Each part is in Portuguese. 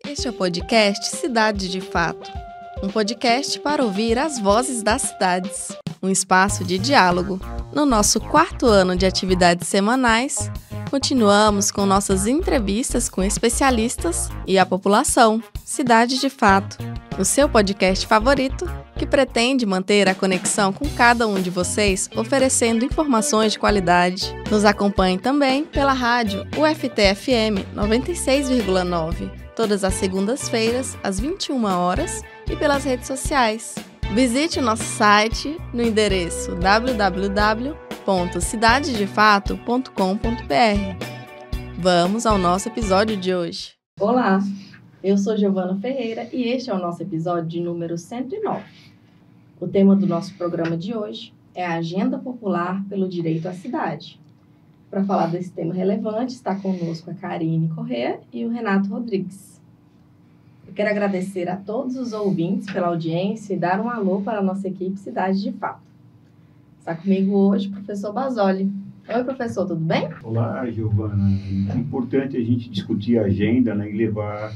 Este é o podcast Cidade de Fato, um podcast para ouvir as vozes das cidades, um espaço de diálogo. No nosso 4º ano de atividades semanais, continuamos com nossas entrevistas com especialistas e a população. Cidade de Fato, o seu podcast favorito que pretende manter a conexão com cada um de vocês, oferecendo informações de qualidade. Nos acompanhe também pela rádio UFT-FM 96,9, todas as segundas-feiras, às 21 horas, e pelas redes sociais. Visite o nosso site no endereço www.cidadedefato.com.br. Vamos ao nosso episódio de hoje. Olá, eu sou Giovana Ferreira e este é o nosso episódio de número 109. O tema do nosso programa de hoje é a Agenda Popular pelo Direito à Cidade. Para falar desse tema relevante, está conosco a Karine Corrêa e o Renato Rodrigues. Eu quero agradecer a todos os ouvintes pela audiência e dar um alô para a nossa equipe Cidade de Fato. Está comigo hoje o professor Basoli. Oi, professor, tudo bem? Olá, Giovana. É importante a gente discutir a agenda, né, e levar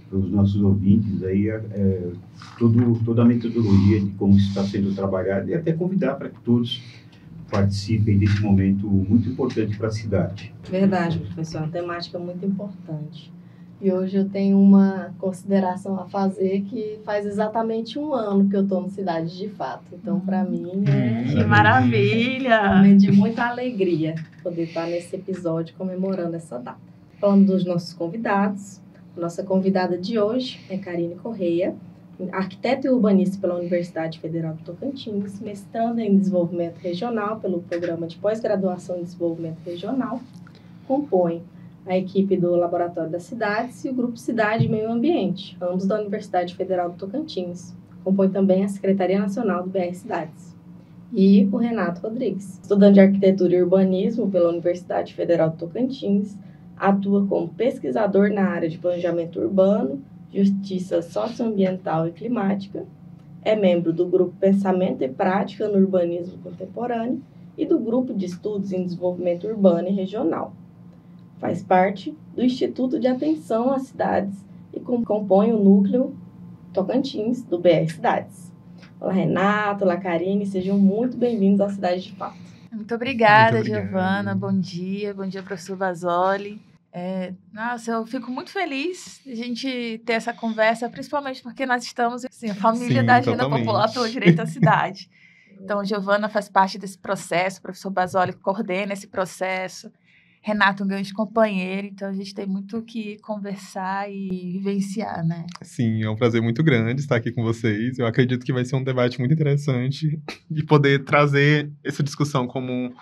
para os nossos ouvintes aí toda a metodologia de como isso está sendo trabalhado e até convidar para que todos participem desse momento muito importante para a cidade. Verdade, professor. Uma temática muito importante. E hoje eu tenho uma consideração a fazer que faz exatamente um ano que eu estou no Cidade de Fato. Então, para mim, Que maravilha! É de muita alegria poder estar nesse episódio comemorando essa data. Falando dos nossos convidados, a nossa convidada de hoje é Karine Corrêa, arquiteta e urbanista pela Universidade Federal do Tocantins, mestranda em Desenvolvimento Regional pelo Programa de Pós-Graduação em Desenvolvimento Regional, compõe a equipe do Laboratório das Cidades e o Grupo Cidade e Meio Ambiente, ambos da Universidade Federal do Tocantins. Compõe também a Secretaria Nacional do BR Cidades. E o Renato Rodrigues, estudante de Arquitetura e Urbanismo pela Universidade Federal do Tocantins, atua como pesquisador na área de planejamento urbano, justiça socioambiental e climática, é membro do Grupo Pensamento e Prática no Urbanismo Contemporâneo e do Grupo de Estudos em Desenvolvimento Urbano e Regional. Faz parte do Instituto de Atenção às Cidades e compõe o Núcleo Tocantins do BR Cidades. Olá, Renato, olá, Karine, sejam muito bem-vindos à Cidade de Fato. Muito obrigada, Giovana. Bom dia, professor Basoli. Nossa, eu fico muito feliz de a gente ter essa conversa, principalmente porque nós estamos assim, a família da Agenda Popular pelo Direito à Cidade. Então, Giovana faz parte desse processo, o professor Basoli coordena esse processo, Renato, um grande companheiro, então a gente tem muito o que conversar e vivenciar, né? Sim, é um prazer muito grande estar aqui com vocês. Eu acredito que vai ser um debate muito interessante e poder trazer essa discussão como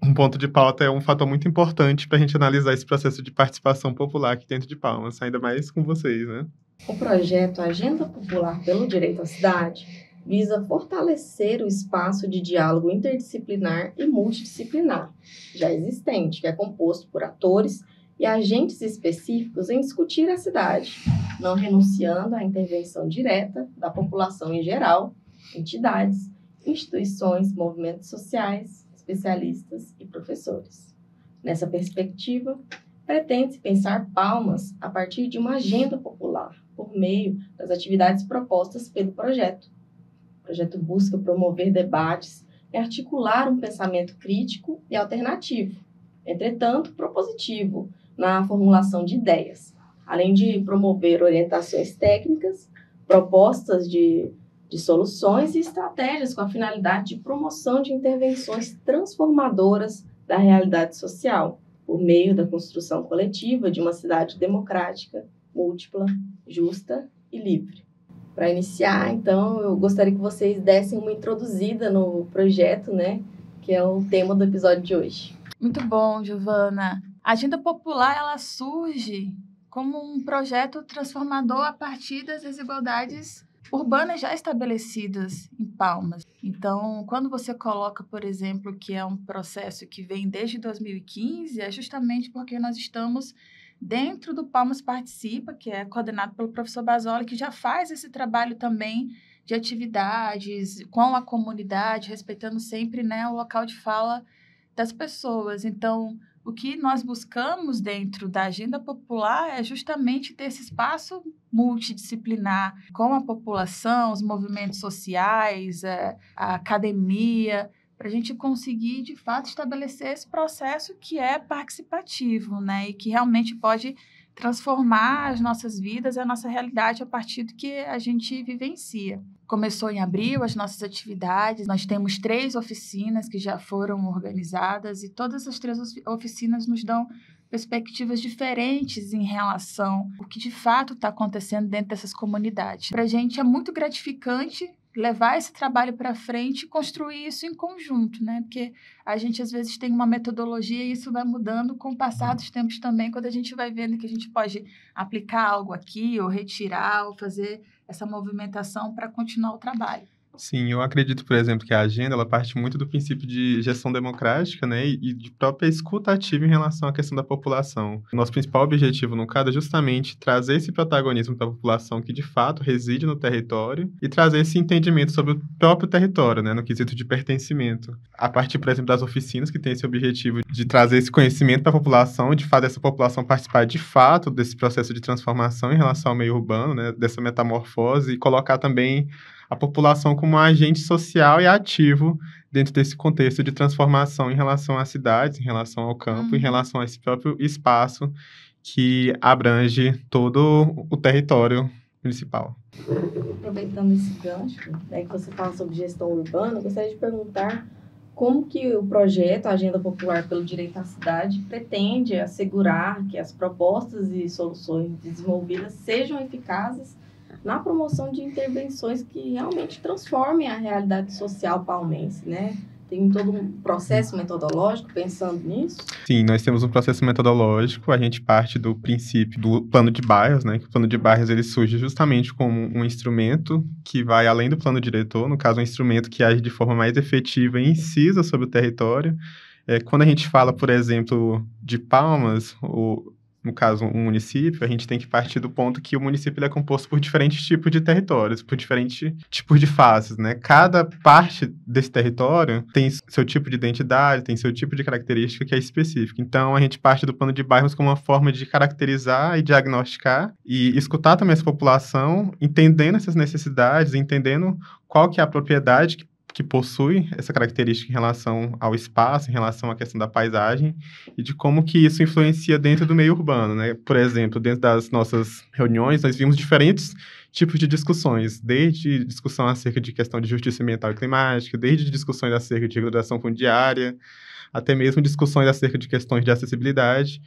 um ponto de pauta é um fator muito importante para a gente analisar esse processo de participação popular aqui dentro de Palmas, ainda mais com vocês, né? O projeto Agenda Popular pelo Direito à Cidade visa fortalecer o espaço de diálogo interdisciplinar e multidisciplinar, já existente, que é composto por atores e agentes específicos em discutir a cidade, não renunciando à intervenção direta da população em geral, entidades, instituições, movimentos sociais, especialistas e professores. Nessa perspectiva, pretende-se pensar Palmas a partir de uma agenda popular, por meio das atividades propostas pelo projeto. O projeto busca promover debates e articular um pensamento crítico e alternativo, entretanto propositivo, na formulação de ideias, além de promover orientações técnicas, propostas de soluções e estratégias com a finalidade de promoção de intervenções transformadoras da realidade social, por meio da construção coletiva de uma cidade democrática, múltipla, justa e livre. Para iniciar, então, eu gostaria que vocês dessem uma introduzida no projeto, né, que é o tema do episódio de hoje. Muito bom, Giovana. A Agenda Popular, ela surge como um projeto transformador a partir das desigualdades urbanas já estabelecidas em Palmas. Então, quando você coloca, por exemplo, que é um processo que vem desde 2015, é justamente porque nós estamos dentro do Palmas Participa, que é coordenado pelo professor Basoli, que já faz esse trabalho também de atividades com a comunidade, respeitando sempre, né, o local de fala das pessoas. Então, o que nós buscamos dentro da agenda popular é justamente ter esse espaço multidisciplinar com a população, os movimentos sociais, a academia, para a gente conseguir, de fato, estabelecer esse processo que é participativo, né? E que realmente pode transformar as nossas vidas e a nossa realidade a partir do que a gente vivencia. Começou em abril as nossas atividades, nós temos 3 oficinas que já foram organizadas e todas as 3 oficinas nos dão perspectivas diferentes em relação ao que de fato está acontecendo dentro dessas comunidades. Para a gente é muito gratificante levar esse trabalho para frente e construir isso em conjunto, né? Porque a gente, às vezes, tem uma metodologia e isso vai mudando com o passar dos tempos também, quando a gente vai vendo que a gente pode aplicar algo aqui, ou retirar, ou fazer essa movimentação para continuar o trabalho. Sim, eu acredito, por exemplo, que a agenda ela parte muito do princípio de gestão democrática, né, e de própria escuta ativa em relação à questão da população. O nosso principal objetivo, no caso, é justamente trazer esse protagonismo para a população que, de fato, reside no território e trazer esse entendimento sobre o próprio território, né, no quesito de pertencimento. A partir, por exemplo, das oficinas que têm esse objetivo de trazer esse conhecimento para a população, de fazer essa população participar, de fato, desse processo de transformação em relação ao meio urbano, né, dessa metamorfose, e colocar também a população como um agente social e ativo dentro desse contexto de transformação em relação às cidades, em relação ao campo, em relação a esse próprio espaço que abrange todo o território municipal. Aproveitando esse gancho, né, que você fala sobre gestão urbana, eu gostaria de perguntar como que o projeto Agenda Popular pelo Direito à Cidade pretende assegurar que as propostas e soluções desenvolvidas sejam eficazes na promoção de intervenções que realmente transformem a realidade social palmense, né? Tem todo um processo metodológico pensando nisso? Sim, nós temos um processo metodológico, a gente parte do princípio do plano de bairros, né? Que o plano de bairros ele surge justamente como um instrumento que vai além do plano diretor, no caso, um instrumento que age de forma mais efetiva e incisa sobre o território. Quando a gente fala, por exemplo, de Palmas, no caso, um município, a gente tem que partir do ponto que o município ele é composto por diferentes tipos de territórios, por diferentes tipos de fases, né? Cada parte desse território tem seu tipo de identidade, tem seu tipo de característica que é específico. Então, a gente parte do plano de bairros como uma forma de caracterizar e diagnosticar e escutar também essa população, entendendo essas necessidades, entendendo qual que é a propriedade que possui essa característica em relação ao espaço, em relação à questão da paisagem e de como que isso influencia dentro do meio urbano, né? Por exemplo, dentro das nossas reuniões, nós vimos diferentes tipos de discussões, desde discussão acerca de questão de justiça ambiental e climática, desde discussões acerca de regulação fundiária, até mesmo discussões acerca de questões de acessibilidade.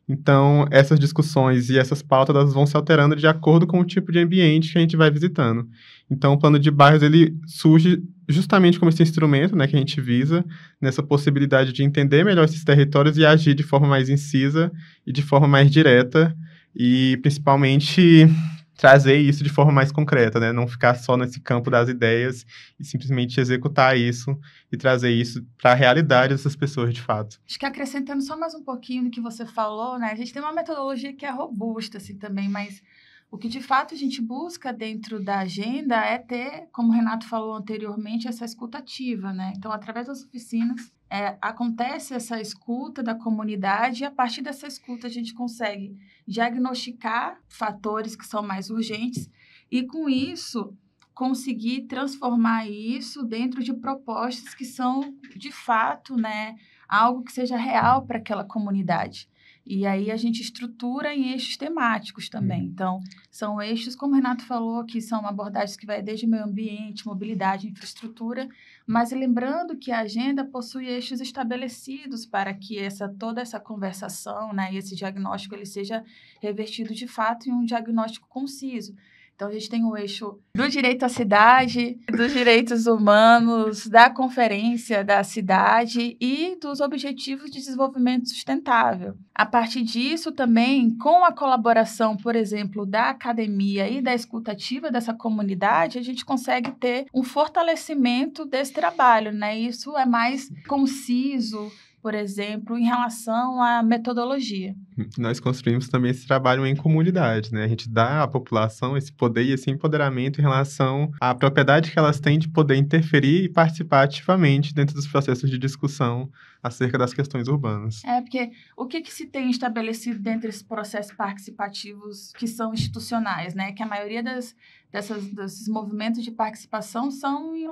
Então, essas discussões e essas pautas elas vão se alterando de acordo com o tipo de ambiente que a gente vai visitando. Então, o plano de bairros ele surge justamente como esse instrumento, né, que a gente visa, nessa possibilidade de entender melhor esses territórios e agir de forma mais incisa e de forma mais direta e, principalmente, trazer isso de forma mais concreta, né? Não ficar só nesse campo das ideias e simplesmente executar isso e trazer isso para a realidade dessas pessoas, de fato. Acho que acrescentando só mais um pouquinho do que você falou, né? A gente tem uma metodologia que é robusta, assim, também, mas o que, de fato, a gente busca dentro da agenda é ter, como o Renato falou anteriormente, essa escuta ativa, né? Então, através das oficinas, acontece essa escuta da comunidade e, a partir dessa escuta, a gente consegue diagnosticar fatores que são mais urgentes e, com isso, conseguir transformar isso dentro de propostas que são, de fato, né, algo que seja real para aquela comunidade. E aí a gente estrutura em eixos temáticos também. Então, são eixos, como o Renato falou, que são abordagens que vai desde meio ambiente, mobilidade, infraestrutura, mas lembrando que a agenda possui eixos estabelecidos para que toda essa conversação, né, e esse diagnóstico ele seja revertido de fato em um diagnóstico conciso. Então, a gente tem o eixo do direito à cidade, dos direitos humanos, da conferência da cidade e dos objetivos de desenvolvimento sustentável. A partir disso, também, com a colaboração, por exemplo, da academia e da escutativa dessa comunidade, a gente consegue ter um fortalecimento desse trabalho, né? Isso é mais conciso, por exemplo, em relação à metodologia. Nós construímos também esse trabalho em comunidade, né? A gente dá à população esse poder e esse empoderamento em relação à propriedade que elas têm de poder interferir e participar ativamente dentro dos processos de discussão acerca das questões urbanas. Porque o que se tem estabelecido dentro desses processos participativos que são institucionais, né? Que a maioria desses movimentos de participação são em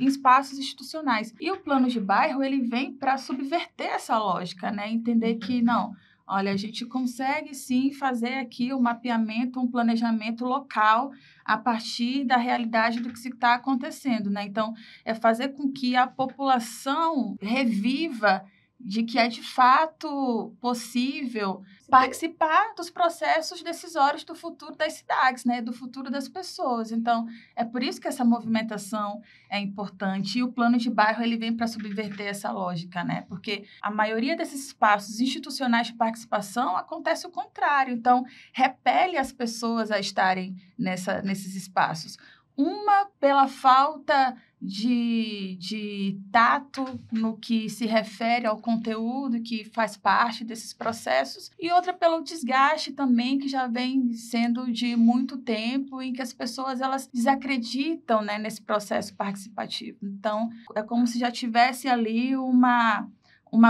espaços institucionais. E o plano de bairro, ele vem para subverter essa lógica, né? Entender que, não, olha, a gente consegue sim fazer aqui um mapeamento, um planejamento local a partir da realidade do que se está acontecendo, né? Então, é fazer com que a população reviva de que é de fato possível participar dos processos decisórios do futuro das cidades, né? Do futuro das pessoas. Então, é por isso que essa movimentação é importante. E o plano de bairro, ele vem para subverter essa lógica, né? Porque a maioria desses espaços institucionais de participação acontece o contrário. Então, repele as pessoas a estarem nesses espaços. Uma, pela falta de tato no que se refere ao conteúdo que faz parte desses processos, e outra pelo desgaste também, que já vem sendo de muito tempo, em que as pessoas elas desacreditam, né, nesse processo participativo. Então, é como se já tivesse ali uma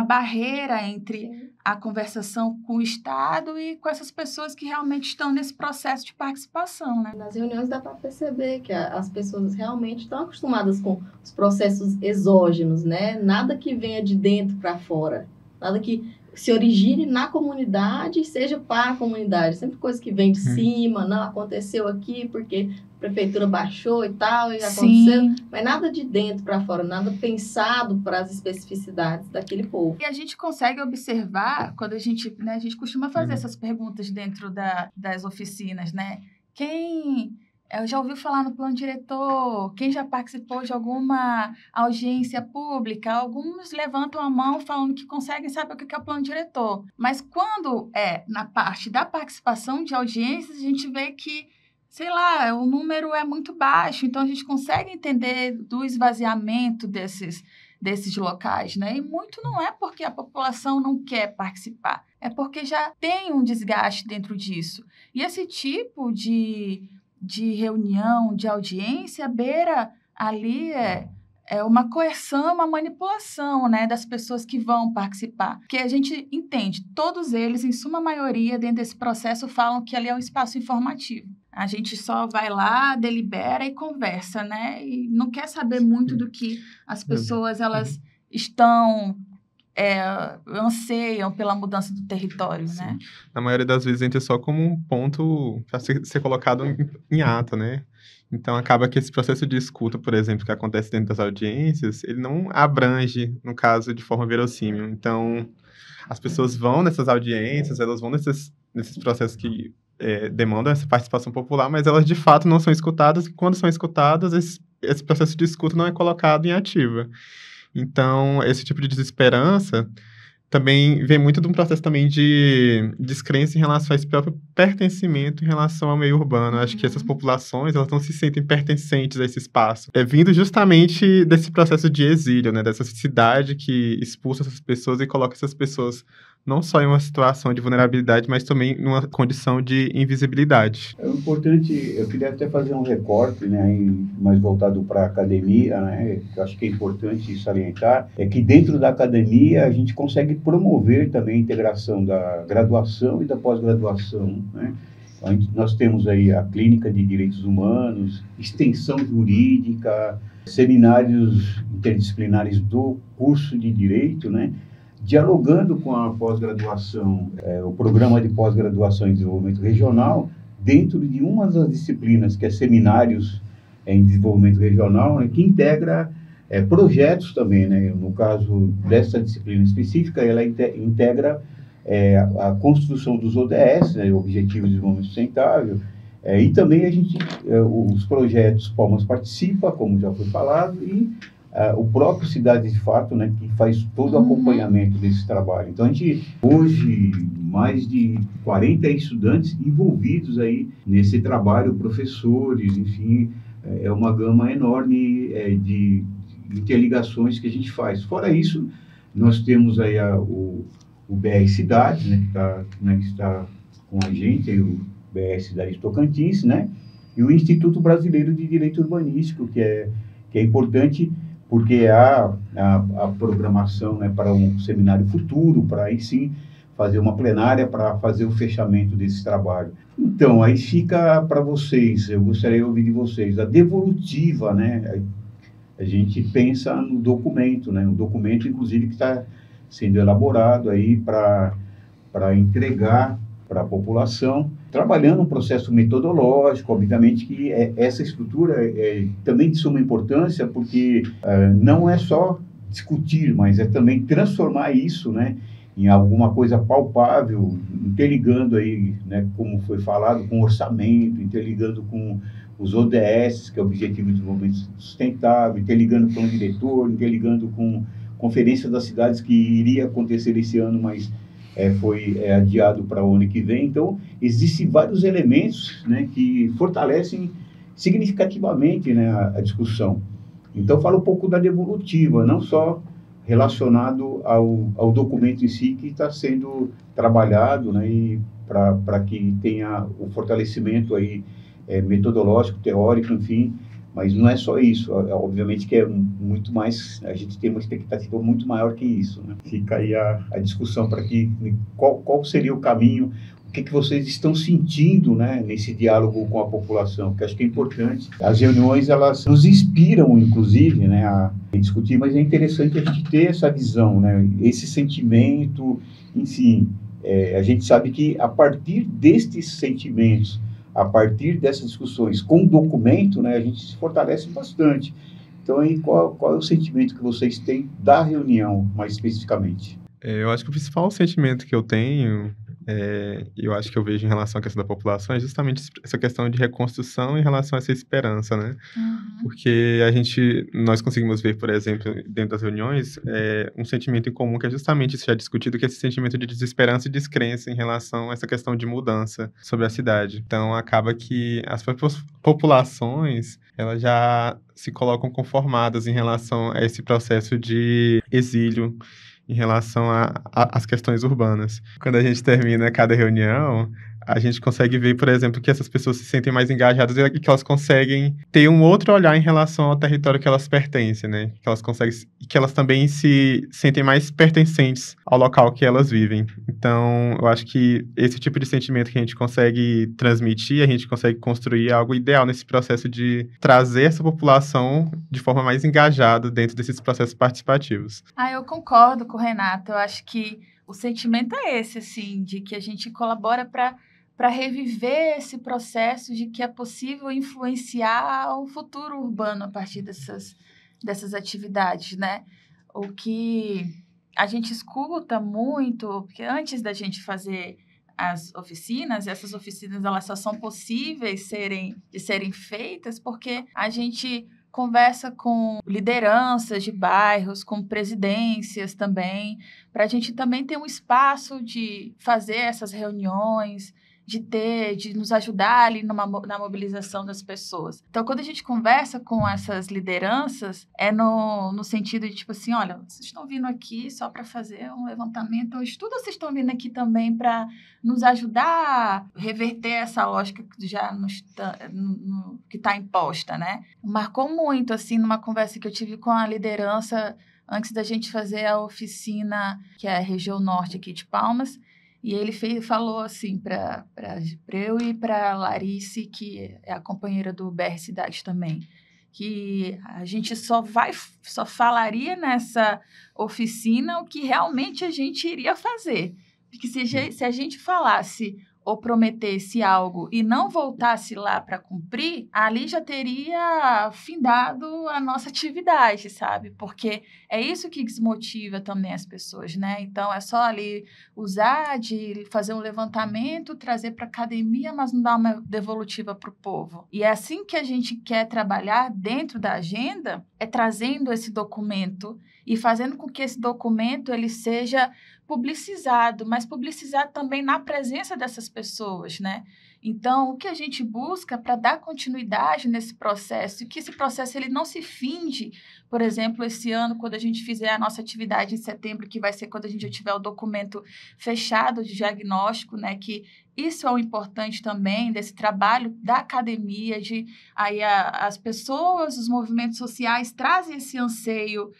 barreira entre a conversação com o Estado e com essas pessoas que realmente estão nesse processo de participação, né? Nas reuniões dá para perceber que as pessoas realmente estão acostumadas com os processos exógenos, né? Nada que venha de dentro para fora, nada que se origine na comunidade e seja para a comunidade. Sempre coisa que vem de cima, não, aconteceu aqui porque a prefeitura baixou e tal, e aconteceu. Mas nada de dentro para fora, nada pensado para as especificidades daquele povo. E a gente consegue observar, quando a gente costuma fazer essas perguntas dentro das oficinas, né? Quem já ouviu falar no plano diretor? Quem já participou de alguma audiência pública? Alguns levantam a mão falando que conseguem saber o que é o plano diretor. Mas quando é na parte da participação de audiências, a gente vê que, sei lá, o número é muito baixo. Então, a gente consegue entender do esvaziamento desses locais, né? E muito não é porque a população não quer participar, é porque já tem um desgaste dentro disso. E esse tipo de reunião, de audiência, beira ali uma coerção, uma manipulação, né, das pessoas que vão participar. Porque a gente entende, todos eles, em suma maioria, dentro desse processo, falam que ali é um espaço informativo. A gente só vai lá, delibera e conversa, né? E não quer saber muito do que as pessoas elas estão anseiam pela mudança do território, Sim. né? Na maioria das vezes entra só como um ponto para ser colocado em ata, né? Então, acaba que esse processo de escuta, por exemplo, que acontece dentro das audiências, ele não abrange, no caso, de forma verossímil. Então, as pessoas vão nessas audiências, elas vão nesses processos que demandam essa participação popular, mas elas, de fato, não são escutadas, e quando são escutadas, esse processo de escuta não é colocado em ativa. Então, esse tipo de desesperança também vem muito de um processo também de descrença em relação a esse próprio pertencimento em relação ao meio urbano. Acho que essas populações, elas não se sentem pertencentes a esse espaço. É vindo justamente desse processo de exílio, né? Dessa cidade que expulsa essas pessoas e coloca essas pessoas não só em uma situação de vulnerabilidade, mas também numa condição de invisibilidade. É importante, eu queria até fazer um recorte, né, mais voltado para a academia, né, que eu acho que é importante salientar, é que dentro da academia a gente consegue promover também a integração da graduação e da pós-graduação, né. Nós temos aí a Clínica de Direitos Humanos, extensão jurídica, seminários interdisciplinares do curso de Direito, né, dialogando com a pós-graduação, o programa de pós-graduação em desenvolvimento regional, dentro de uma das disciplinas, que é seminários em desenvolvimento regional, né, que integra projetos também, né, no caso dessa disciplina específica, ela integra a construção dos ODS, né, Objetivos de Desenvolvimento Sustentável, e também os projetos Palmas Participa, como já foi falado, e o próprio Cidade de Fato, né, que faz todo o acompanhamento desse trabalho. Então, a gente, hoje, mais de 40 estudantes envolvidos aí nesse trabalho, professores, enfim, é uma gama enorme de interligações que a gente faz. Fora isso, nós temos aí o BR Cidade, né, que está com a gente, aí o BR Cidade de Tocantins, né, e o Instituto Brasileiro de Direito Urbanístico, que é importante, porque há a programação, né, para um seminário futuro, para aí sim fazer uma plenária para fazer o fechamento desse trabalho. Então, aí fica para vocês, eu gostaria de ouvir de vocês, a devolutiva, né? A gente pensa no documento, né? Um documento, inclusive, que está sendo elaborado aí para entregar para a população, trabalhando um processo metodológico, obviamente que essa estrutura é também de suma importância, porque não é só discutir, mas é também transformar isso, né, em alguma coisa palpável, interligando aí, né, como foi falado, com orçamento, interligando com os ODS, que é o Objetivo de Desenvolvimento Sustentável, interligando com o diretor, interligando com Conferência das Cidades, que iria acontecer esse ano, mas foi adiado para o ano que vem. Então, existem vários elementos, né, que fortalecem significativamente, né, a discussão. Então, fala um pouco da devolutiva, não só relacionado ao documento em si que está sendo trabalhado, né, e para que tenha o fortalecimento aí, metodológico, teórico, enfim, mas não é só isso, obviamente que é muito mais, a gente tem uma expectativa muito maior que isso, né? Fica aí a discussão para que, qual seria o caminho, o que vocês estão sentindo, né, nesse diálogo com a população, que acho que é importante. As reuniões, elas nos inspiram, inclusive, né, a discutir, mas é interessante a gente ter essa visão, né, esse sentimento, enfim, a gente sabe que a partir destes sentimentos, a partir dessas discussões com o documento, né, a gente se fortalece bastante. Então, aí, qual é o sentimento que vocês têm da reunião, mais especificamente? Eu acho que o principal sentimento que eu tenho, eu acho que eu vejo em relação à questão da população, é justamente essa questão de reconstrução em relação a essa esperança, né? Porque nós conseguimos ver, por exemplo, dentro das reuniões, um sentimento em comum que é justamente isso já discutido, que é esse sentimento de desesperança e descrença em relação a essa questão de mudança sobre a cidade. Então, acaba que as populações, elas já se colocam conformadas em relação a esse processo de exílio, em relação às questões urbanas. Quando a gente termina cada reunião, a gente consegue ver, por exemplo, que essas pessoas se sentem mais engajadas e que elas conseguem ter um outro olhar em relação ao território que elas pertencem, né? Que elas também se sentem mais pertencentes ao local que elas vivem. Então, eu acho que esse tipo de sentimento que a gente consegue transmitir, a gente consegue construir algo ideal nesse processo de trazer essa população de forma mais engajada dentro desses processos participativos. Eu concordo com o Renato. Eu acho que o sentimento é esse, assim, de que a gente colabora para reviver esse processo de que é possível influenciar o futuro urbano a partir dessas atividades, né? O que a gente escuta muito, porque antes da gente fazer as oficinas, essas oficinas elas só são possíveis de serem feitas porque a gente conversa com lideranças de bairros, com presidências também, para a gente também ter um espaço de fazer essas reuniões, de nos ajudar ali na mobilização das pessoas. Então, quando a gente conversa com essas lideranças, é no sentido de, tipo assim, olha, vocês estão vindo aqui só para fazer um levantamento, ou estudo, vocês estão vindo aqui também para nos ajudar a reverter essa lógica que já que está imposta, né? Marcou muito, assim, numa conversa que eu tive com a liderança antes da gente fazer a oficina, que é a região norte aqui de Palmas. E ele falou assim para eu e para Larice, que é a companheira do BR Cidade também, que a gente só falaria nessa oficina o que realmente a gente iria fazer. Porque se a gente falasse ou prometesse algo e não voltasse lá para cumprir, ali já teria findado a nossa atividade, sabe? Porque é isso que desmotiva também as pessoas, né? Então, é só ali usar de fazer um levantamento, trazer para a academia, mas não dar uma devolutiva para o povo. E é assim que a gente quer trabalhar dentro da agenda, é trazendo esse documento e fazendo com que esse documento ele seja publicizado, mas publicizado também na presença dessas pessoas, né? Então, o que a gente busca para dar continuidade nesse processo, e que esse processo ele não se finde, por exemplo, esse ano, quando a gente fizer a nossa atividade em setembro, que vai ser quando a gente já tiver o documento fechado de diagnóstico, né, que isso é o importante também desse trabalho da academia, de aí as pessoas, os movimentos sociais trazem esse anseio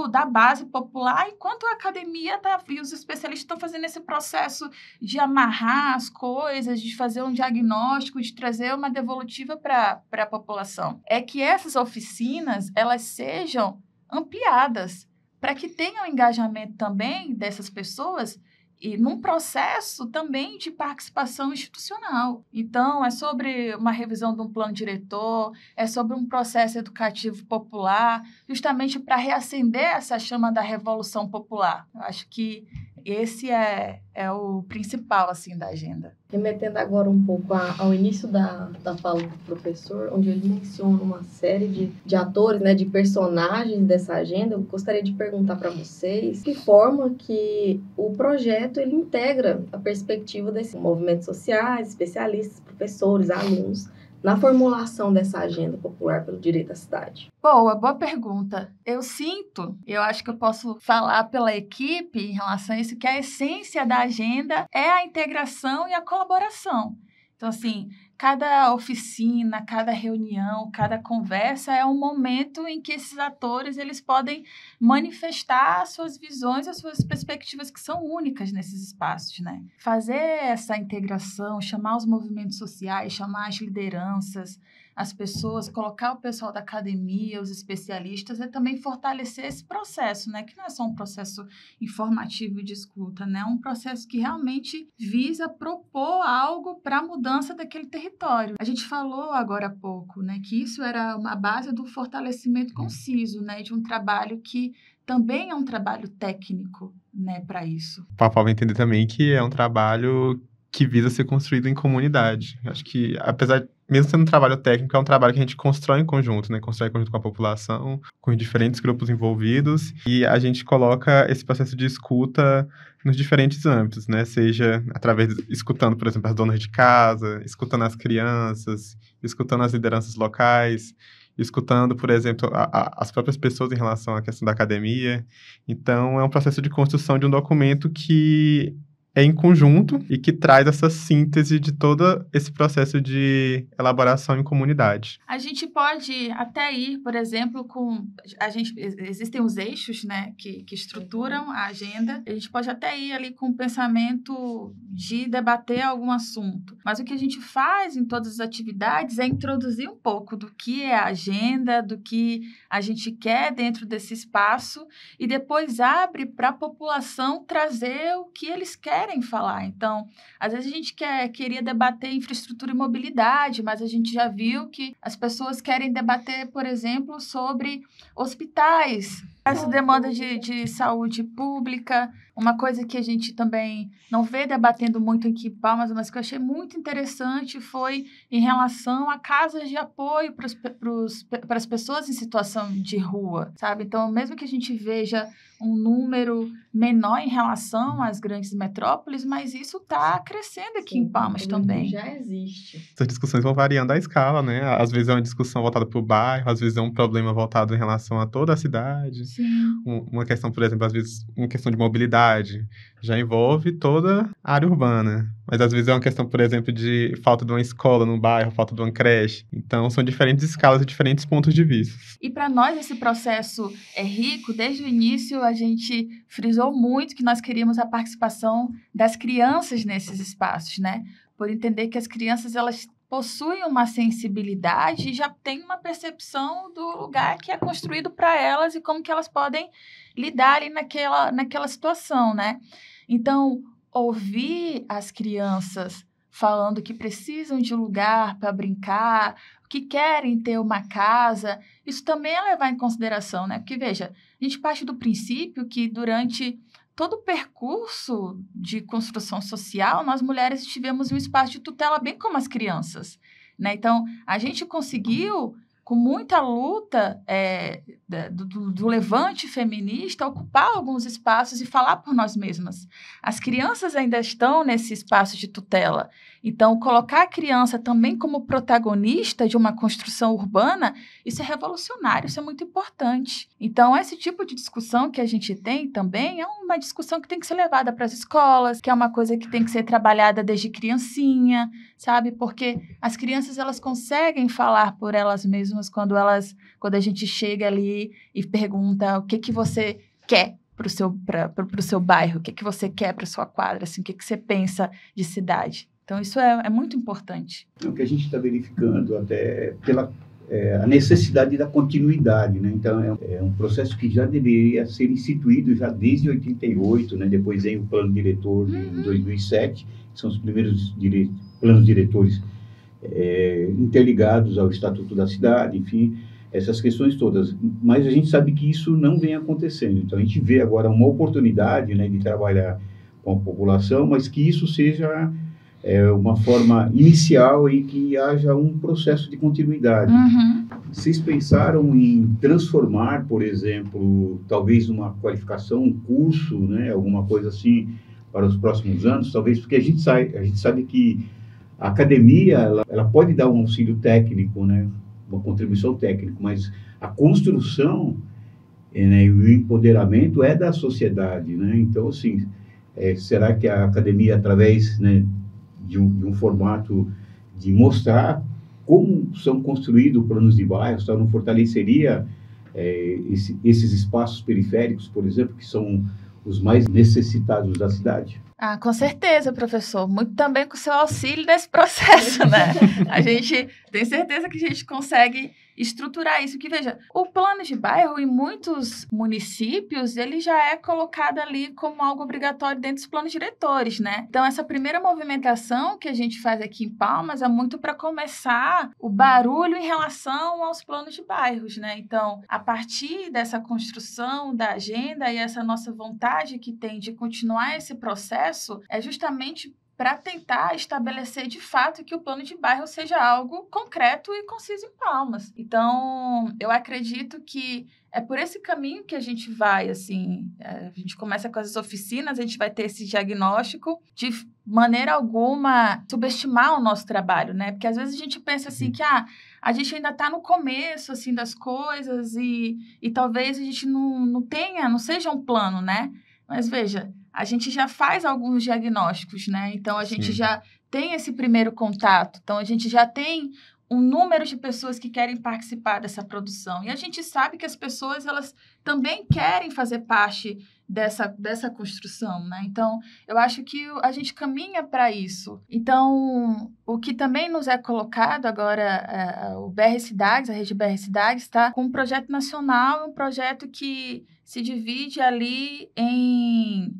da base popular, enquanto a academia e os especialistas estão fazendo esse processo de amarrar as coisas, de fazer um diagnóstico, de trazer uma devolutiva para a população. É que essas oficinas, elas sejam ampliadas, para que tenha um engajamento também dessas pessoas e num processo também de participação institucional. Então, é sobre uma revisão de um plano diretor, é sobre um processo educativo popular, justamente para reacender essa chama da revolução popular. Eu acho que esse é o principal, assim, da agenda. Remetendo agora um pouco ao início da fala do professor, onde ele menciona uma série de atores, né, de personagens dessa agenda, eu gostaria de perguntar para vocês que forma que o projeto ele integra a perspectiva desses movimentos sociais, especialistas, professores, alunos, na formulação dessa agenda popular pelo direito à cidade? Boa pergunta. Eu acho que eu posso falar pela equipe em relação a isso, que a essência da agenda é a integração e a colaboração. Então, assim, cada oficina, cada reunião, cada conversa é um momento em que esses atores eles podem manifestar as suas visões, as suas perspectivas que são únicas nesses espaços, né? Fazer essa integração, chamar os movimentos sociais, chamar as lideranças, as pessoas, colocar o pessoal da academia, os especialistas, é também fortalecer esse processo, né? Que não é só um processo informativo de escuta, né? É um processo que realmente visa propor algo para a mudança daquele território. A gente falou agora há pouco, né? Que isso era uma base do fortalecimento conciso, né? De um trabalho que também é um trabalho técnico, né? Para isso. O Papal vai entender também que é um trabalho que visa ser construído em comunidade. Acho que, apesar de mesmo sendo um trabalho técnico, é um trabalho que a gente constrói em conjunto, né? Constrói em conjunto com a população, com os diferentes grupos envolvidos, e a gente coloca esse processo de escuta nos diferentes âmbitos, né? Seja através de escutando, por exemplo, as donas de casa, escutando as crianças, escutando as lideranças locais, escutando, por exemplo, as próprias pessoas em relação à questão da academia. Então, é um processo de construção de um documento que é em conjunto e que traz essa síntese de todo esse processo de elaboração em comunidade. A gente pode até ir, por exemplo, existem os eixos, né, que estruturam a agenda. A gente pode até ir ali com o pensamento de debater algum assunto. Mas o que a gente faz em todas as atividades é introduzir um pouco do que é a agenda, do que a gente quer dentro desse espaço e depois abre para a população trazer o que eles querem falar. Então, às vezes a gente queria debater infraestrutura e mobilidade, mas a gente já viu que as pessoas querem debater, por exemplo, sobre hospitais, essa demanda de saúde pública. Uma coisa que a gente também não vê debatendo muito aqui em Palmas, mas que eu achei muito interessante foi em relação a casas de apoio para as pessoas em situação de rua, sabe? Então, mesmo que a gente veja um número menor em relação às grandes metrópoles, mas isso está crescendo aqui em Palmas também. Já existe. Essas discussões vão variando a escala, né? Às vezes é uma discussão voltada para o bairro, às vezes é um problema voltado em relação a toda a cidade. Sim. Uma questão, por exemplo, às vezes uma questão de mobilidade já envolve toda a área urbana. Mas às vezes é uma questão, por exemplo, de falta de uma escola no bairro, falta de uma creche. Então, são diferentes escalas e diferentes pontos de vista. E para nós esse processo é rico. Desde o início a gente frisou muito que nós queríamos a participação das crianças nesses espaços, né? Por entender que as crianças, elas possuem uma sensibilidade e já têm uma percepção do lugar que é construído para elas e como que elas podem lidar ali naquela situação, né? Então, ouvir as crianças falando que precisam de um lugar para brincar, que querem ter uma casa, isso também é levar em consideração, né? Porque, veja, a gente parte do princípio que durante todo o percurso de construção social, nós mulheres tivemos um espaço de tutela bem como as crianças, né? Então, a gente conseguiu, com muita luta do levante feminista, ocupar alguns espaços e falar por nós mesmas. As crianças ainda estão nesse espaço de tutela. Então, colocar a criança também como protagonista de uma construção urbana, isso é revolucionário, isso é muito importante. Então, esse tipo de discussão que a gente tem também é uma discussão que tem que ser levada para as escolas, que é uma coisa que tem que ser trabalhada desde criancinha, sabe? Porque as crianças, elas conseguem falar por elas mesmas quando a gente chega ali e pergunta o que você quer para o seu bairro, o que você quer para a sua quadra, assim, o que você pensa de cidade. Então, isso é muito importante. O que a gente está verificando até pela a necessidade da continuidade, né? Então, é um processo que já deveria ser instituído já desde 88, né? Depois vem o plano diretor de 2007, que são os primeiros planos diretores interligados ao Estatuto da Cidade, enfim, essas questões todas. Mas a gente sabe que isso não vem acontecendo. Então, a gente vê agora uma oportunidade, né, de trabalhar com a população, mas que isso seja uma forma inicial e que haja um processo de continuidade. Vocês pensaram em transformar, por exemplo, talvez uma qualificação, um curso, né, alguma coisa assim, para os próximos anos? Talvez, porque a gente sabe que a academia ela pode dar um auxílio técnico, né, uma contribuição técnica, mas a construção, né, e o empoderamento é da sociedade, né? Então, assim, será que a academia, através, né, de um formato de mostrar como são construídos planos de bairros, não fortaleceria esses espaços periféricos, por exemplo, que são os mais necessitados da cidade? Ah, com certeza, professor. Muito também com o seu auxílio nesse processo, né? A gente tem certeza que a gente consegue estruturar isso. Que, veja, o plano de bairro, em muitos municípios, ele já é colocado ali como algo obrigatório dentro dos planos diretores, né? Então, essa primeira movimentação que a gente faz aqui em Palmas é muito para começar o barulho em relação aos planos de bairros, né? Então, a partir dessa construção da agenda e essa nossa vontade que tem de continuar esse processo, é justamente para tentar estabelecer de fato que o plano de bairro seja algo concreto e conciso em Palmas. Então, eu acredito que é por esse caminho que a gente vai, assim, a gente começa com as oficinas, a gente vai ter esse diagnóstico de maneira alguma subestimar o nosso trabalho, né? Porque às vezes a gente pensa assim que a gente ainda está no começo, assim, das coisas e talvez a gente não seja um plano, né? Mas veja, a gente já faz alguns diagnósticos, né? Então, a gente já tem esse primeiro contato. Então, a gente já tem um número de pessoas que querem participar dessa produção. E a gente sabe que as pessoas, elas também querem fazer parte dessa construção, né? Então, eu acho que a gente caminha para isso. Então, o que também nos é colocado agora, o BR Cidades, a rede BR Cidades, está com um projeto nacional, um projeto que se divide ali em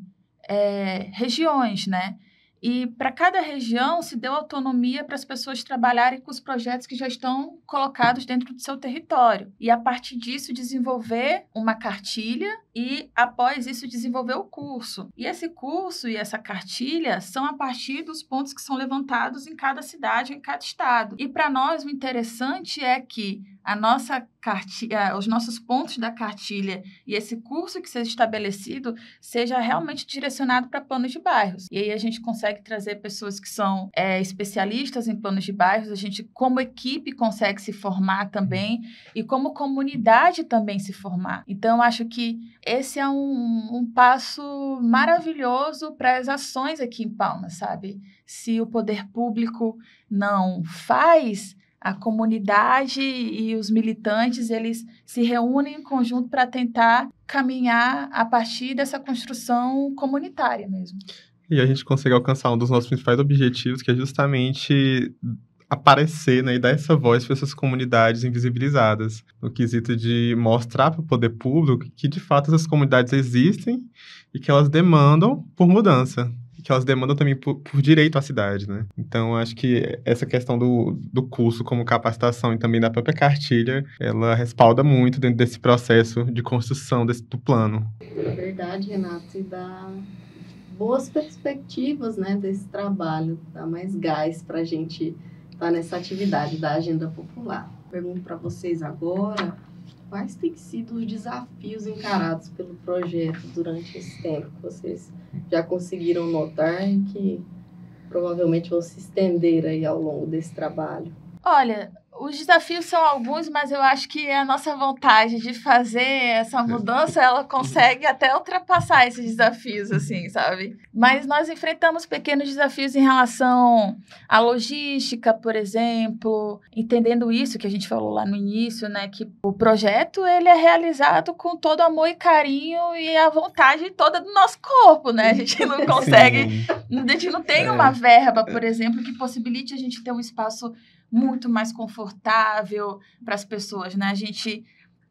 regiões, né? E para cada região se deu autonomia para as pessoas trabalharem com os projetos que já estão colocados dentro do seu território. E a partir disso desenvolver uma cartilha e após isso desenvolver o curso. E esse curso e essa cartilha são a partir dos pontos que são levantados em cada cidade, em cada estado. E para nós o interessante é que os nossos pontos da cartilha e esse curso que seja estabelecido seja realmente direcionado para planos de bairros. E aí a gente consegue trazer pessoas que são especialistas em planos de bairros, a gente, como equipe, consegue se formar também e como comunidade também se formar. Então, acho que esse é um passo maravilhoso para as ações aqui em Palmas, sabe? Se o poder público não faz, a comunidade e os militantes, eles se reúnem em conjunto para tentar caminhar a partir dessa construção comunitária mesmo. E a gente consegue alcançar um dos nossos principais objetivos, que é justamente aparecer, né, e dar essa voz para essas comunidades invisibilizadas, no quesito de mostrar para o poder público que, de fato, essas comunidades existem e que elas demandam por mudança. Que elas demandam também por direito à cidade, né? Então, acho que essa questão do curso como capacitação e também da própria cartilha, ela respalda muito dentro desse processo de construção do plano. É verdade, Renato, e dá boas perspectivas, né, desse trabalho, dá mais gás para a gente estar nessa atividade da Agenda Popular. Pergunto para vocês agora, quais têm sido os desafios encarados pelo projeto durante esse tempo? Vocês já conseguiram notar que o provavelmente vão se estender aí ao longo desse trabalho? Olha, os desafios são alguns, mas eu acho que a nossa vontade de fazer essa mudança, ela consegue até ultrapassar esses desafios, assim, sabe? Mas nós enfrentamos pequenos desafios em relação à logística, por exemplo, entendendo isso que a gente falou lá no início, né? Que o projeto, ele é realizado com todo amor e carinho e a vontade toda do nosso corpo, né? A gente não consegue, a gente não tem uma verba, por exemplo, que possibilite a gente ter um espaço muito mais confortável para as pessoas, né? A gente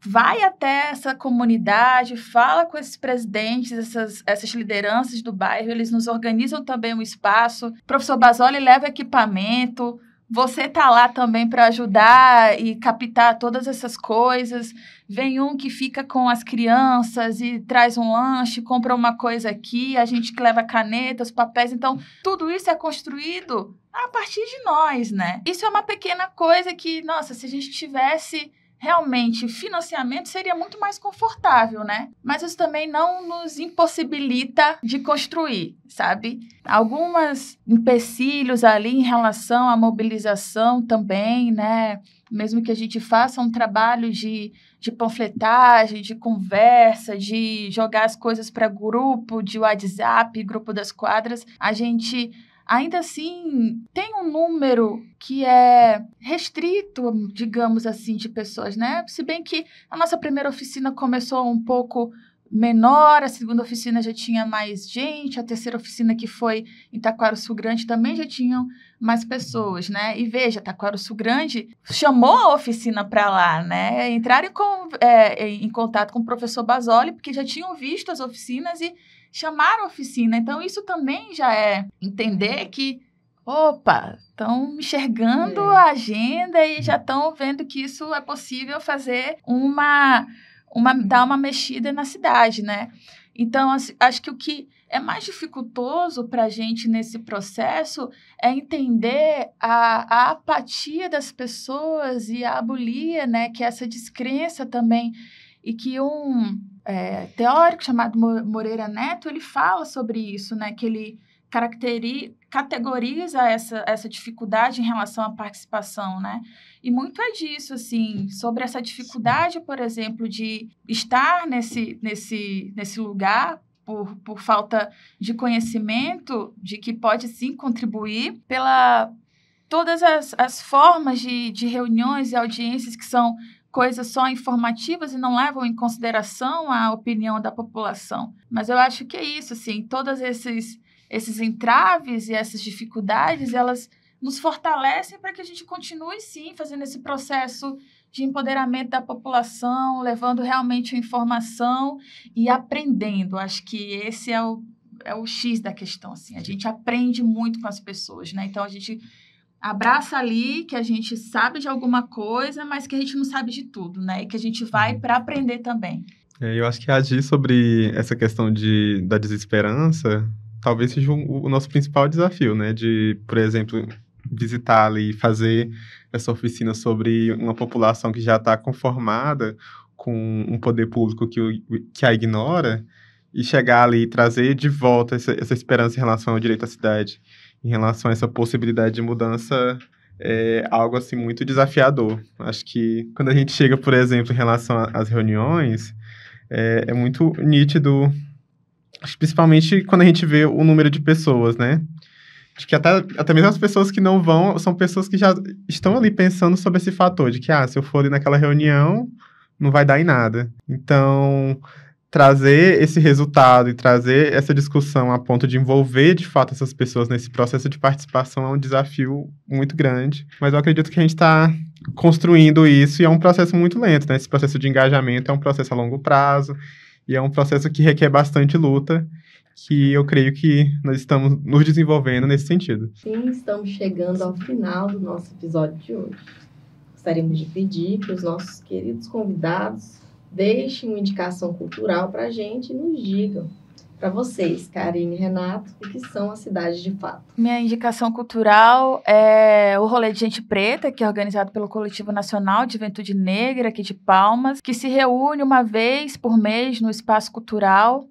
vai até essa comunidade, fala com esses presidentes, essas lideranças do bairro, eles nos organizam também um espaço. O professor Basoli leva equipamento, você tá lá também para ajudar e captar todas essas coisas. Vem um que fica com as crianças e traz um lanche, compra uma coisa aqui, a gente que leva canetas, papéis. Então, tudo isso é construído a partir de nós, né? Isso é uma pequena coisa que, nossa, se a gente tivesse realmente financiamento, seria muito mais confortável, né? Mas isso também não nos impossibilita de construir, sabe? Alguns empecilhos ali em relação à mobilização também, né? Mesmo que a gente faça um trabalho de panfletagem, de conversa, de jogar as coisas para grupo de WhatsApp, grupo das quadras, a gente ainda assim tem um número que é restrito, digamos assim, de pessoas, né? Se bem que a nossa primeira oficina começou um pouco menor, a segunda oficina já tinha mais gente, a terceira oficina que foi em Taquarussu Grande também já tinham mais pessoas, né? E veja, Taquarussu Grande chamou a oficina para lá, né? Entraram em contato com o professor Basoli, porque já tinham visto as oficinas e chamaram a oficina. Então, isso também já é entender que, opa, estão enxergando a agenda e já estão vendo que isso é possível fazer dar uma mexida na cidade, né? Então, acho que o que é mais dificultoso para a gente nesse processo é entender a apatia das pessoas e a abulia, né? Que é essa descrença também, e que teórico chamado Moreira Neto, ele fala sobre isso, né? Que ele categoriza essa dificuldade em relação à participação, né? E muito é disso, assim, sobre essa dificuldade, por exemplo, de estar nesse lugar por falta de conhecimento, de que pode, sim, contribuir pela todas as formas de reuniões e audiências que são coisas só informativas e não levam em consideração a opinião da população. Mas eu acho que é isso, assim, todos esses entraves e essas dificuldades, elas nos fortalecem para que a gente continue, sim, fazendo esse processo de empoderamento da população, levando realmente a informação e aprendendo. Acho que esse é o X da questão, assim. A gente aprende muito com as pessoas, né? Então, a gente abraça ali que a gente sabe de alguma coisa, mas que a gente não sabe de tudo, né? E que a gente vai para aprender também. Eu acho que agir sobre essa questão da desesperança talvez seja o nosso principal desafio, né? De, por exemplo, visitar ali e fazer essa oficina sobre uma população que já está conformada com um poder público que a ignora e chegar ali e trazer de volta essa esperança em relação ao direito à cidade, em relação a essa possibilidade de mudança, é algo assim muito desafiador. Acho que quando a gente chega, por exemplo, em relação às reuniões, é muito nítido, principalmente quando a gente vê o número de pessoas, né? De que até mesmo as pessoas que não vão são pessoas que já estão ali pensando sobre esse fator, de que, se eu for ali naquela reunião, não vai dar em nada. Então, trazer esse resultado e trazer essa discussão a ponto de envolver, de fato, essas pessoas nesse processo de participação é um desafio muito grande. Mas eu acredito que a gente está construindo isso e é um processo muito lento, né? Esse processo de engajamento é um processo a longo prazo e é um processo que requer bastante luta, que eu creio que nós estamos nos desenvolvendo nesse sentido. Sim, estamos chegando ao final do nosso episódio de hoje. Gostaríamos de pedir para os nossos queridos convidados deixem uma indicação cultural para a gente e nos digam Para vocês, Karine e Renato, o que são as cidades de fato? Minha indicação cultural é o Rolê de Gente Preta, que é organizado pelo Coletivo Nacional de Juventude Negra aqui de Palmas, que se reúne uma vez por mês no Espaço Cultural,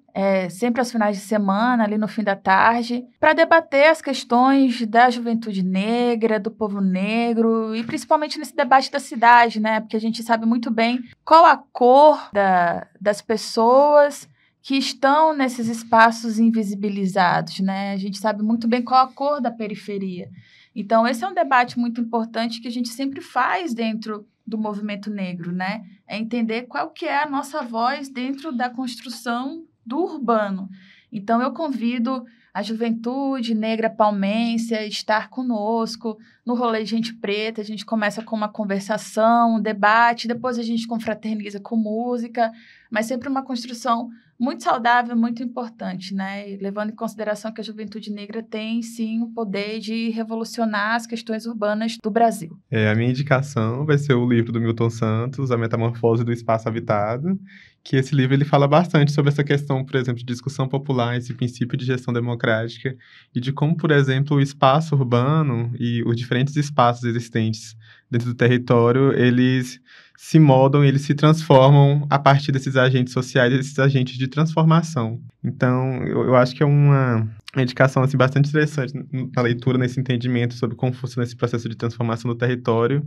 sempre aos finais de semana, ali no fim da tarde, para debater as questões da juventude negra, do povo negro, e principalmente nesse debate da cidade, né? Porque a gente sabe muito bem qual a cor das pessoas que estão nesses espaços invisibilizados, né? A gente sabe muito bem qual a cor da periferia. Então, esse é um debate muito importante que a gente sempre faz dentro do movimento negro, né? É entender qual que é a nossa voz dentro da construção do urbano. Então, eu convido a juventude negra palmense a estar conosco no Rolê de Gente Preta. A gente começa com uma conversação, um debate, depois a gente confraterniza com música, mas sempre uma construção muito saudável, muito importante, né? E levando em consideração que a juventude negra tem, sim, o poder de revolucionar as questões urbanas do Brasil. A minha indicação vai ser o livro do Milton Santos, A Metamorfose do Espaço Habitado, que esse livro ele fala bastante sobre essa questão, por exemplo, de discussão popular, esse princípio de gestão democrática, e de como, por exemplo, o espaço urbano e os diferentes espaços existentes dentro do território, eles se moldam, eles se transformam a partir desses agentes sociais, esses agentes de transformação. Então, eu acho que é uma indicação assim, bastante interessante na leitura, nesse entendimento sobre como funciona esse processo de transformação do território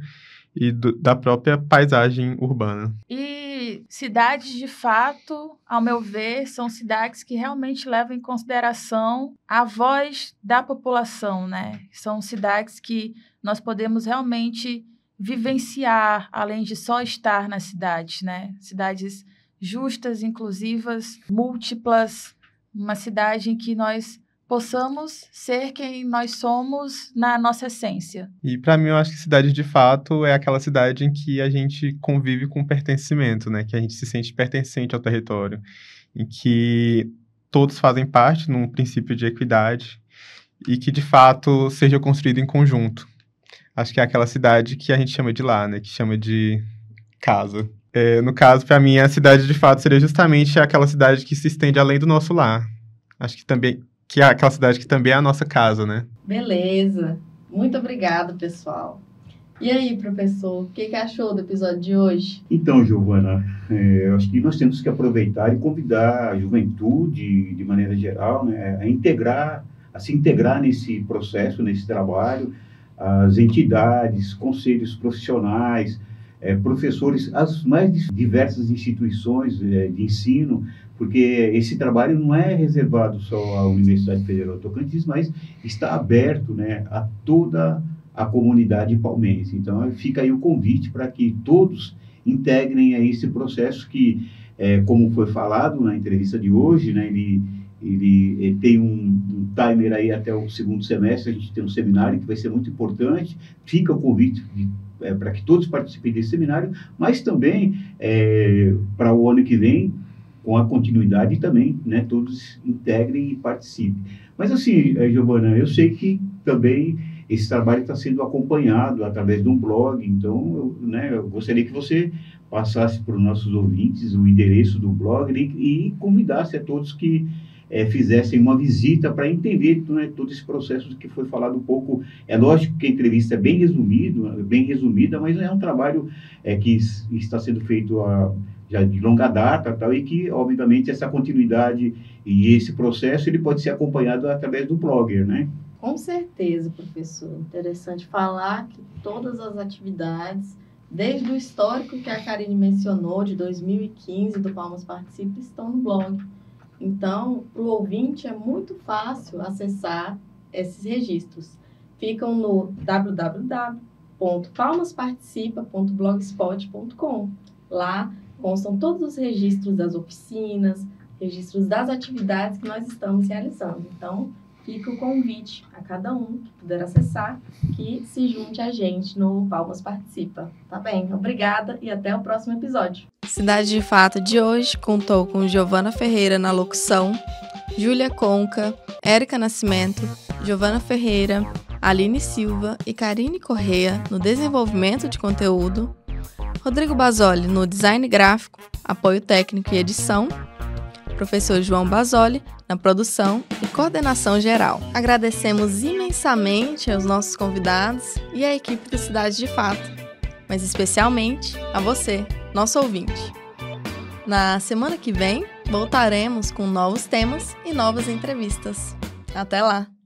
e da própria paisagem urbana. E cidades, de fato, ao meu ver, são cidades que realmente levam em consideração a voz da população, né? São cidades que nós podemos realmente vivenciar, além de só estar nas cidades, né? Cidades justas, inclusivas, múltiplas, uma cidade em que nós possamos ser quem nós somos na nossa essência. E para mim, eu acho que cidade de fato é aquela cidade em que a gente convive com pertencimento, né? Que a gente se sente pertencente ao território, em que todos fazem parte num princípio de equidade e que de fato seja construído em conjunto. Acho que é aquela cidade que a gente chama de lar, né? Que chama de casa. No caso, para mim, a cidade de fato seria justamente aquela cidade que se estende além do nosso lar. Acho que também que é aquela cidade que também é a nossa casa, né? Beleza. Muito obrigada, pessoal. E aí, professor, o que achou do episódio de hoje? Então, Giovana, eu acho que nós temos que aproveitar e convidar a juventude, de maneira geral, né, a se integrar nesse processo, nesse trabalho, as entidades, conselhos profissionais, professores, as mais diversas instituições de ensino, porque esse trabalho não é reservado só à Universidade Federal do Tocantins, mas está aberto, né, a toda a comunidade palmense. Então, fica aí o convite para que todos integrem a esse processo que, como foi falado na entrevista de hoje, né, ele tem um timer aí até o segundo semestre. A gente tem um seminário que vai ser muito importante. Fica o convite para que todos participem desse seminário, mas também para o ano que vem, com a continuidade também, né, todos integrem e participem. Mas assim, Giovana, eu sei que também esse trabalho está sendo acompanhado através de um blog, então eu gostaria que você passasse para os nossos ouvintes o endereço do blog e convidasse a todos que fizessem uma visita para entender, né, todo esse processo que foi falado um pouco. É lógico que a entrevista é bem resumida, mas é um trabalho que está sendo feito já de longa data, tal, e que, obviamente, essa continuidade e esse processo ele pode ser acompanhado através do blogger, né? Com certeza, professor. Interessante falar que todas as atividades, desde o histórico que a Karine mencionou, de 2015, do Palmas Participa, estão no blog. Então, para o ouvinte é muito fácil acessar esses registros. Ficam no www.palmasparticipa.blogspot.com. Lá constam todos os registros das oficinas, registros das atividades que nós estamos realizando. Então, fica o convite a cada um que puder acessar, que se junte a gente no Palmas Participa. Tá bem? Obrigada e até o próximo episódio. Cidade de Fato de hoje contou com Giovana Ferreira na locução, Júlia Conca, Érica Nascimento, Giovana Ferreira, Aline Silva e Karine Correia no desenvolvimento de conteúdo, Rodrigo Basoli no design gráfico, apoio técnico e edição, professor João Basoli, na produção e coordenação geral. Agradecemos imensamente aos nossos convidados e à equipe do Cidade de Fato, mas especialmente a você, nosso ouvinte. Na semana que vem, voltaremos com novos temas e novas entrevistas. Até lá!